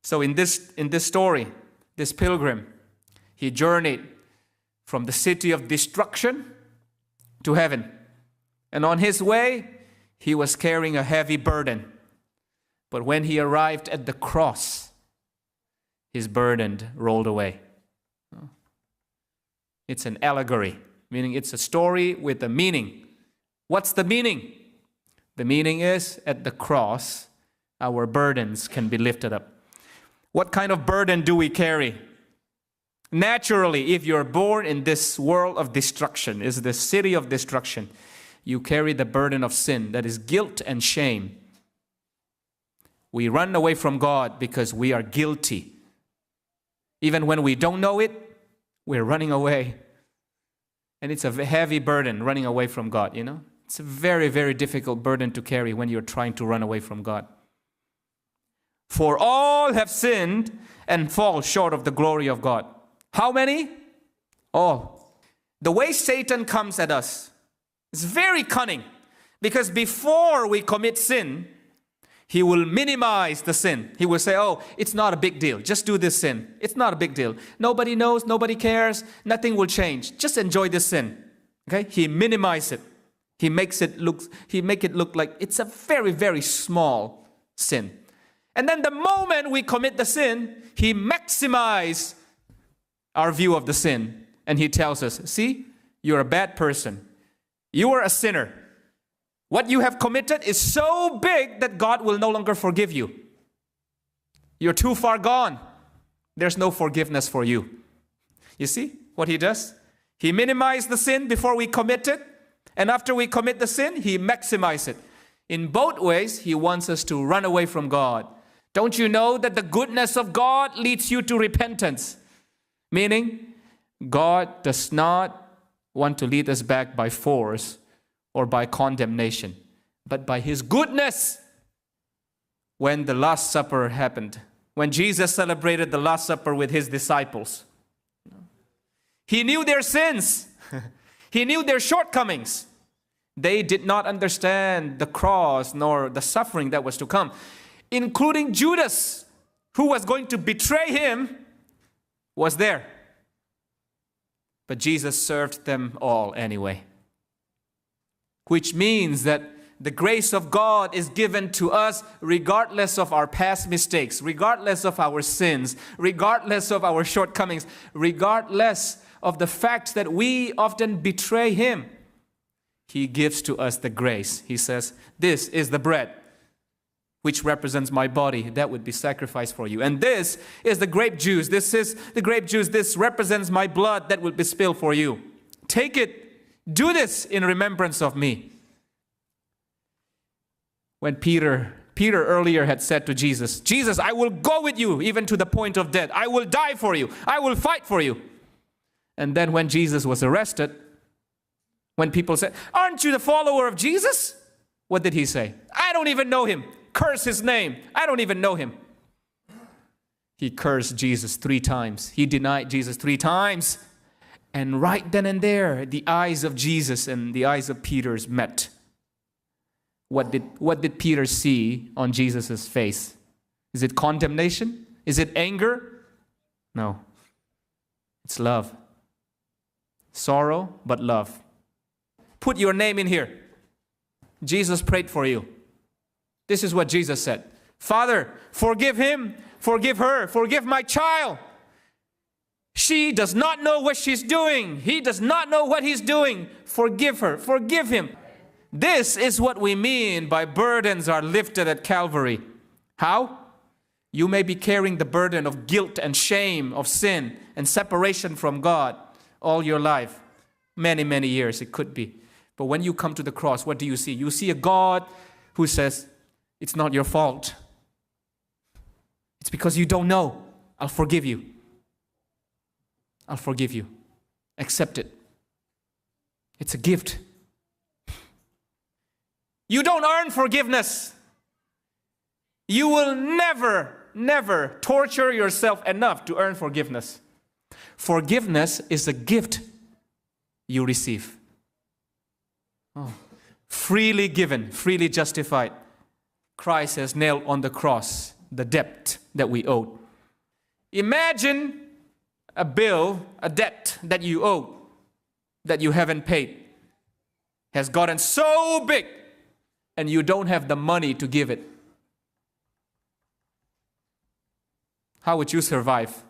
So in this story, this pilgrim, he journeyed from the city of destruction to heaven. And on his way, he was carrying a heavy burden. But when he arrived at the cross, his burden rolled away. It's an allegory, meaning it's a story with a meaning. What's the meaning? The meaning is, at the cross, our burdens can be lifted up. What kind of burden do we carry? Naturally, if you're born in this world of destruction, is the city of destruction, you carry the burden of sin, that is guilt and shame. We run away from God because we are guilty. Even when we don't know it, we're running away. And it's a heavy burden, running away from God, you know? It's a very, very difficult burden to carry when you're trying to run away from God. For all have sinned and fall short of the glory of God. How many? All. The way Satan comes at us is very cunning, because before we commit sin, he will minimize the sin. He will say, oh, it's not a big deal. Just do this sin. It's not a big deal. Nobody knows, nobody cares, nothing will change. Just enjoy this sin. Okay? He minimizes it. He make it look like it's a very, very small sin. And then the moment we commit the sin, he maximizes our view of the sin. And he tells us, see, you're a bad person. You are a sinner. What you have committed is so big that God will no longer forgive you. You're too far gone. There's no forgiveness for you. You see what he does? He minimizes the sin before we commit it. And after we commit the sin, he maximizes it. In both ways, he wants us to run away from God. Don't you know that the goodness of God leads you to repentance? Meaning, God does not want to lead us back by force or by condemnation, but by his goodness. When the Last Supper happened, when Jesus celebrated the Last Supper with his disciples, he knew their sins. He knew their shortcomings. They did not understand the cross nor the suffering that was to come, including Judas, who was going to betray him, was there. But Jesus served them all anyway. Which means that the grace of God is given to us regardless of our past mistakes, regardless of our sins, regardless of our shortcomings, regardless of the fact that we often betray him. He gives to us the grace. He says, this is the bread which represents my body that would be sacrificed for you. And this is the grape juice. This is the grape juice. This represents my blood that will be spilled for you. Take it. Do this in remembrance of me. When Peter earlier had said to Jesus, Jesus, I will go with you even to the point of death. I will die for you. I will fight for you. And then when Jesus was arrested, when people said, aren't you the follower of Jesus? What did he say? I don't even know him. Curse his name. I don't even know him. He cursed Jesus 3 times. He denied Jesus 3 times. And right then and there, the eyes of Jesus and the eyes of Peter met. What did Peter see on Jesus' face? Is it condemnation? Is it anger? No. It's love. Sorrow, but love. Put your name in here. Jesus prayed for you. This is what Jesus said. Father, forgive him, forgive her, forgive my child. She does not know what she's doing. He does not know what he's doing. Forgive her, forgive him. This is what we mean by burdens are lifted at Calvary. How? You may be carrying the burden of guilt and shame, of sin and separation from God all your life. Many, many years it could be. But when you come to the cross, what do you see? You see a God who says, it's not your fault. It's because you don't know. I'll forgive you. I'll forgive you. Accept it. It's a gift. You don't earn forgiveness. You will never torture yourself enough to earn forgiveness. Forgiveness is a gift you receive. Freely given, freely justified. Christ has nailed on the cross the debt that we owed. Imagine a bill, a debt that you owe, that you haven't paid, has gotten so big, and you don't have the money to give it. How would you survive?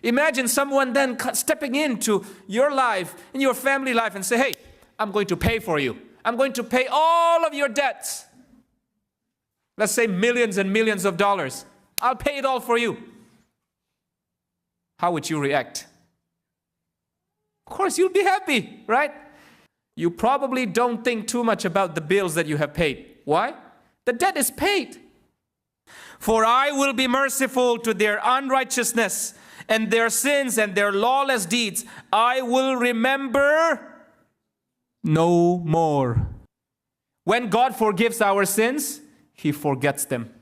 Imagine someone then stepping into your life, in your family life, and say, hey, I'm going to pay for you. I'm going to pay all of your debts. Let's say millions and millions of dollars. I'll pay it all for you. How would you react? Of course, you'll be happy, right? You probably don't think too much about the bills that you have paid. Why? The debt is paid. For I will be merciful to their unrighteousness and their sins and their lawless deeds. I will remember no more. When God forgives our sins, He forgets them.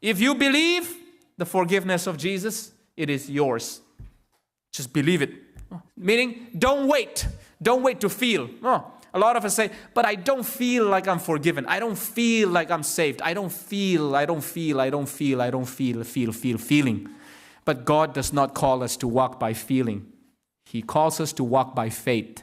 If you believe the forgiveness of Jesus, it is yours. Just believe it. Meaning, don't wait. Don't wait to feel. A lot of us say, but I don't feel like I'm forgiven. I don't feel like I'm saved. I don't feel. Feeling. But God does not call us to walk by feeling. He calls us to walk by faith.